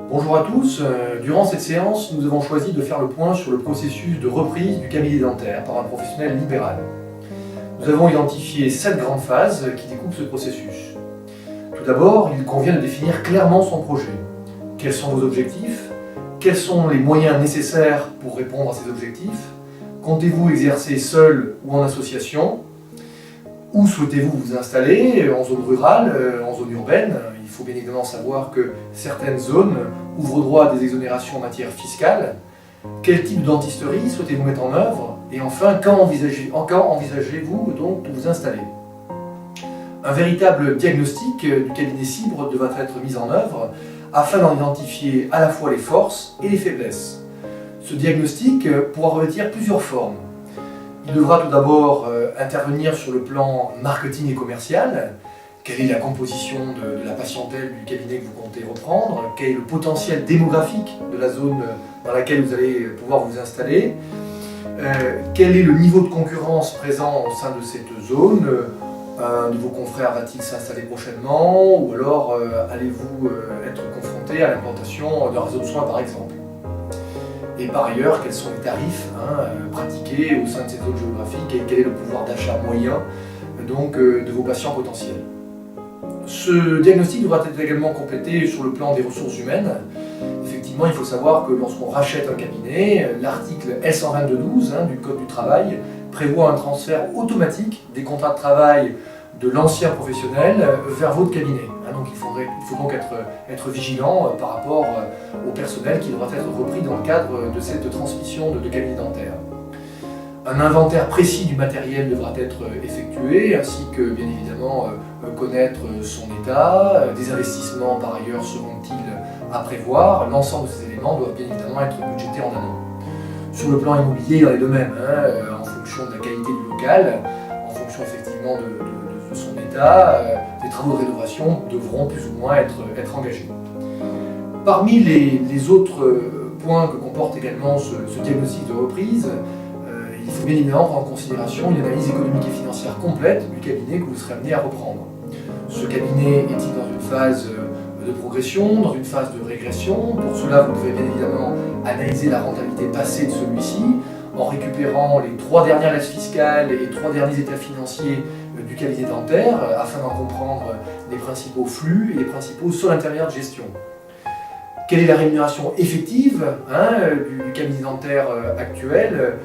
Bonjour à tous, durant cette séance, nous avons choisi de faire le point sur le processus de reprise du cabinet dentaire par un professionnel libéral. Nous avons identifié 7 grandes phases qui découpent ce processus. Tout d'abord, il convient de définir clairement son projet. Quels sont vos objectifs? Quels sont les moyens nécessaires pour répondre à ces objectifs? Comptez-vous exercer seul ou en association? Où souhaitez-vous vous installer? En zone rurale, en zone urbaine? Il faut bien évidemment savoir que certaines zones ouvrent droit à des exonérations en matière fiscale. Quel type de dentisterie souhaitez-vous mettre en œuvre? Et enfin, quand envisagez-vous donc de vous installer? Un véritable diagnostic du cabinet cible devra être mis en œuvre afin d'en identifier à la fois les forces et les faiblesses. Ce diagnostic pourra revêtir plusieurs formes. Il devra tout d'abord intervenir sur le plan marketing et commercial. Quelle est la composition de la patientèle du cabinet que vous comptez reprendre? Quel est le potentiel démographique de la zone dans laquelle vous allez pouvoir vous installer? Quel est le niveau de concurrence présent au sein de cette zone? Un de vos confrères va-t-il s'installer prochainement? Ou alors allez-vous être confronté à l'implantation d'un réseau de soins par exemple? Et par ailleurs, quels sont les tarifs pratiqués au sein de cette zone géographique et quel est le pouvoir d'achat moyen donc, de vos patients potentiels? Ce diagnostic devra être également complété sur le plan des ressources humaines. Effectivement, il faut savoir que lorsqu'on rachète un cabinet, l'article L122.12 du Code du travail prévoit un transfert automatique des contrats de travail de l'ancien professionnel vers votre cabinet. Donc il faut donc être vigilant par rapport au personnel qui devra être repris dans le cadre de cette transmission de cabinet dentaire. Un inventaire précis du matériel devra être effectué, ainsi que bien évidemment connaître son état. Des investissements par ailleurs seront-ils à prévoir. L'ensemble de ces éléments doivent bien évidemment être budgétés en amont. Sur le plan immobilier, il en est de même, en fonction de la qualité du local, en fonction effectivement de son état, les travaux de rénovation devront plus ou moins être engagés. Parmi les autres points que comporte également ce diagnostic de reprise, il faut bien évidemment prendre en considération une analyse économique et financière complète du cabinet que vous serez amené à reprendre. Ce cabinet est-il dans une phase de progression, dans une phase de régression? Pour cela, vous devez bien évidemment analyser la rentabilité passée de celui-ci en récupérant les 3 dernières liasses fiscales et les 3 derniers états financiers du cabinet dentaire afin d'en comprendre les principaux flux et les principaux sols intermédiaires de gestion. Quelle est la rémunération effective du cabinet dentaire actuel?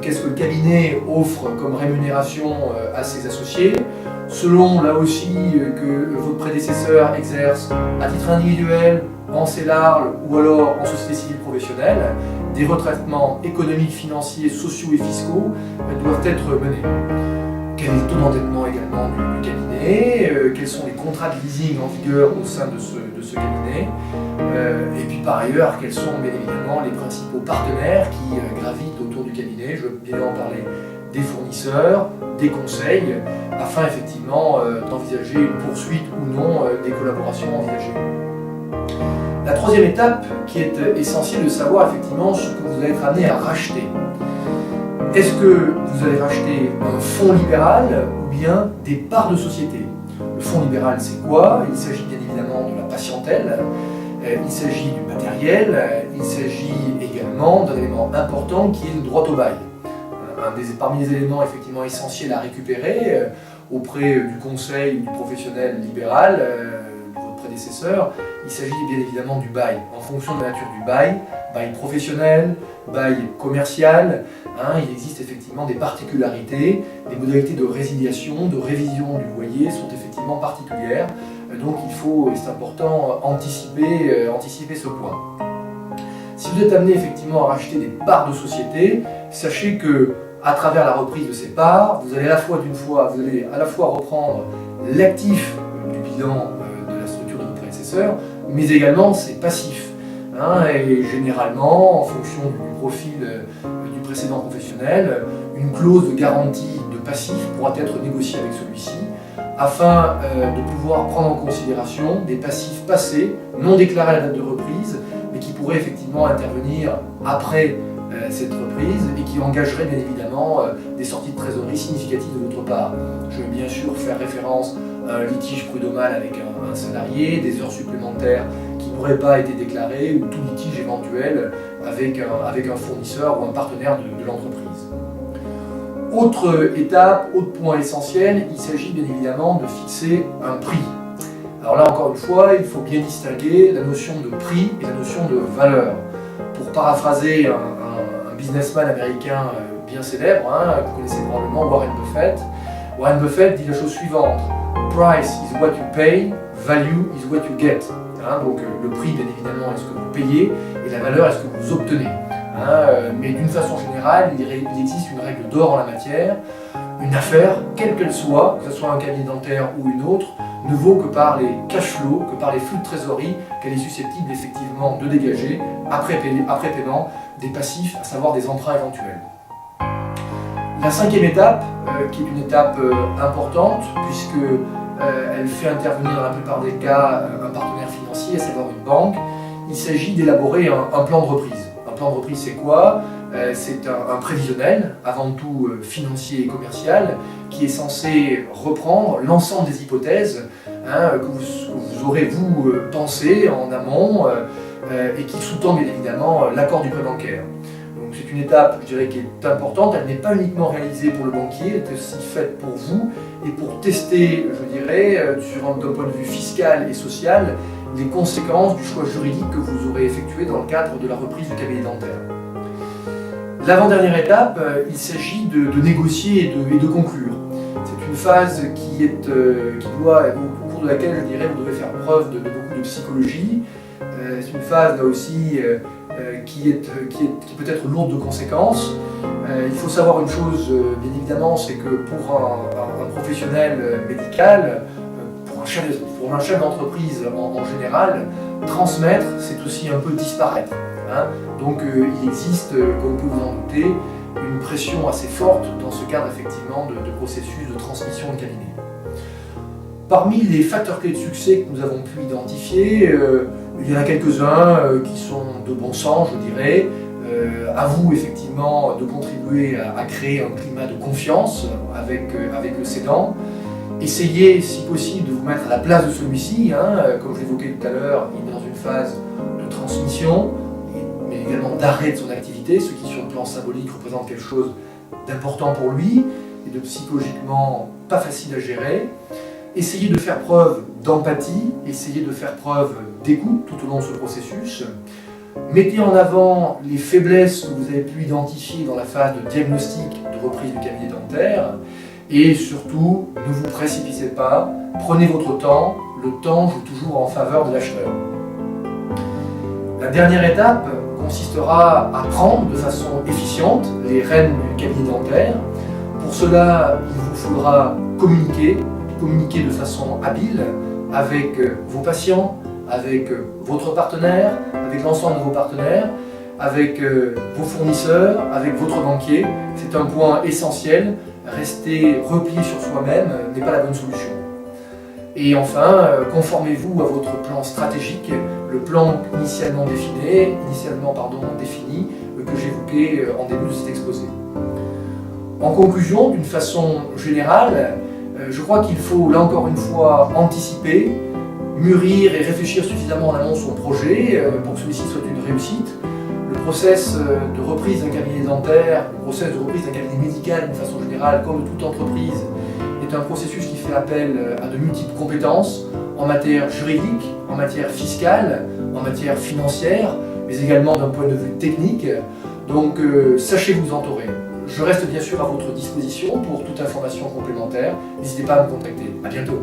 Qu'est-ce que le cabinet offre comme rémunération à ses associés? Selon là aussi que votre prédécesseur exerce à titre individuel, en CELARL ou alors en société civile professionnelle, des retraitements économiques, financiers, sociaux et fiscaux doivent être menés. Quel est le taux d'endettement également du cabinet? Quels sont les contrats de leasing en vigueur au sein de ce cabinet? Et puis par ailleurs, quels sont bien évidemment les principaux partenaires qui gravitent autour du cabinet? Je veux bien en parler des fournisseurs, des conseils, afin effectivement d'envisager une poursuite ou non des collaborations envisagées. La troisième étape qui est essentielle de savoir effectivement ce que vous allez être amené à racheter. Est-ce que vous allez racheter un fonds libéral ou bien des parts de société? Le fonds libéral, c'est quoi? Il s'agit bien évidemment de la patientèle, il s'agit du matériel, il s'agit également d'un élément important qui est le droit au bail. Parmi les éléments effectivement essentiels à récupérer auprès du conseil ou du professionnel libéral, de votre prédécesseur, il s'agit bien évidemment du bail. En fonction de la nature du bail professionnel, bail commercial, il existe effectivement des particularités, les modalités de résiliation, de révision du loyer sont effectivement particulières, donc il faut, et c'est important, anticiper ce point. Si vous êtes amené effectivement à racheter des parts de société, sachez que à travers la reprise de ces parts, vous allez à la fois reprendre l'actif du bilan de la structure de votre prédécesseur, mais également ses passifs. Et généralement, en fonction du profil du précédent professionnel, une clause de garantie de passif pourra être négociée avec celui-ci afin de pouvoir prendre en considération des passifs passés, non déclarés à la date de reprise, mais qui pourraient effectivement intervenir après cette reprise et qui engagerait bien évidemment des sorties de trésorerie significatives de votre part. Je vais bien sûr faire référence à un litige prud'homal avec un salarié, des heures supplémentaires qui n'aurait pas été déclaré ou tout litige éventuel avec un fournisseur ou un partenaire de l'entreprise. Autre étape, autre point essentiel, il s'agit bien évidemment de fixer un prix. Alors là encore une fois, il faut bien distinguer la notion de prix et la notion de valeur. Pour paraphraser un businessman américain bien célèbre, que vous connaissez probablement, Warren Buffett. Warren Buffett dit la chose suivante: Price is what you pay, value is what you get. Donc le prix, bien évidemment, est ce que vous payez, et la valeur est ce que vous obtenez. Mais d'une façon générale, il existe une règle d'or en la matière. Une affaire, quelle qu'elle soit, que ce soit un cabinet dentaire ou une autre, ne vaut que par les cash flows, que par les flux de trésorerie qu'elle est susceptible effectivement de dégager après paiement des passifs, à savoir des emprunts éventuels. La cinquième étape, qui est une étape importante, puisque elle fait intervenir dans la plupart des cas un partenaire financier, à savoir une banque, il s'agit d'élaborer un plan de reprise. Un plan de reprise, c'est quoi? C'est un prévisionnel, avant tout financier et commercial, qui est censé reprendre l'ensemble des hypothèses que vous aurez vous pensé en amont et qui sous-tend bien évidemment l'accord du prêt bancaire. Donc c'est une étape, je dirais, qui est importante. Elle n'est pas uniquement réalisée pour le banquier, elle est aussi faite pour vous et pour tester, je dirais, d'un point de vue fiscal et social, les conséquences du choix juridique que vous aurez effectué dans le cadre de la reprise du cabinet dentaire. L'avant-dernière étape, il s'agit de négocier et de conclure. C'est une phase au cours de laquelle, je dirais, vous devez faire preuve de beaucoup de psychologie. C'est une phase là aussi qui peut être lourde de conséquences. Il faut savoir une chose, bien évidemment, c'est que pour un professionnel médical, pour un chef d'entreprise en général, transmettre, c'est aussi un peu disparaître. Donc il existe, comme vous pouvez vous en douter, une pression assez forte dans ce cadre effectivement de processus de transmission de cabinet. Parmi les facteurs clés de succès que nous avons pu identifier, il y en a quelques-uns qui sont de bon sens, je dirais. À vous effectivement de contribuer à créer un climat de confiance avec le cédant. Essayez si possible de vous mettre à la place de celui-ci, comme je l'évoquais tout à l'heure, il est dans une phase de transmission, mais également d'arrêt de son activité, ce qui sur le plan symbolique représente quelque chose d'important pour lui et de psychologiquement pas facile à gérer. Essayez de faire preuve d'empathie, essayez de faire preuve d'écoute tout au long de ce processus. Mettez en avant les faiblesses que vous avez pu identifier dans la phase de diagnostic de reprise du cabinet dentaire et surtout, ne vous précipitez pas, prenez votre temps, le temps joue toujours en faveur de l'acheteur. La dernière étape consistera à prendre de façon efficiente les rênes du cabinet dentaire. Pour cela, il vous faudra communiquer de façon habile avec vos patients, avec votre partenaire, avec l'ensemble de vos partenaires, avec vos fournisseurs, avec votre banquier. C'est un point essentiel. Rester replié sur soi-même n'est pas la bonne solution. Et enfin, conformez-vous à votre plan stratégique, le plan initialement défini, que j'évoquais en début de cet exposé. En conclusion, d'une façon générale, je crois qu'il faut, là encore une fois, anticiper, mûrir et réfléchir suffisamment en amont son projet pour que celui-ci soit une réussite. Le process de reprise d'un cabinet dentaire, le process de reprise d'un cabinet médical d'une façon générale, comme de toute entreprise, est un processus qui fait appel à de multiples compétences en matière juridique, en matière fiscale, en matière financière, mais également d'un point de vue technique. Donc sachez vous entourer. Je reste bien sûr à votre disposition pour toute information complémentaire. N'hésitez pas à me contacter. À bientôt.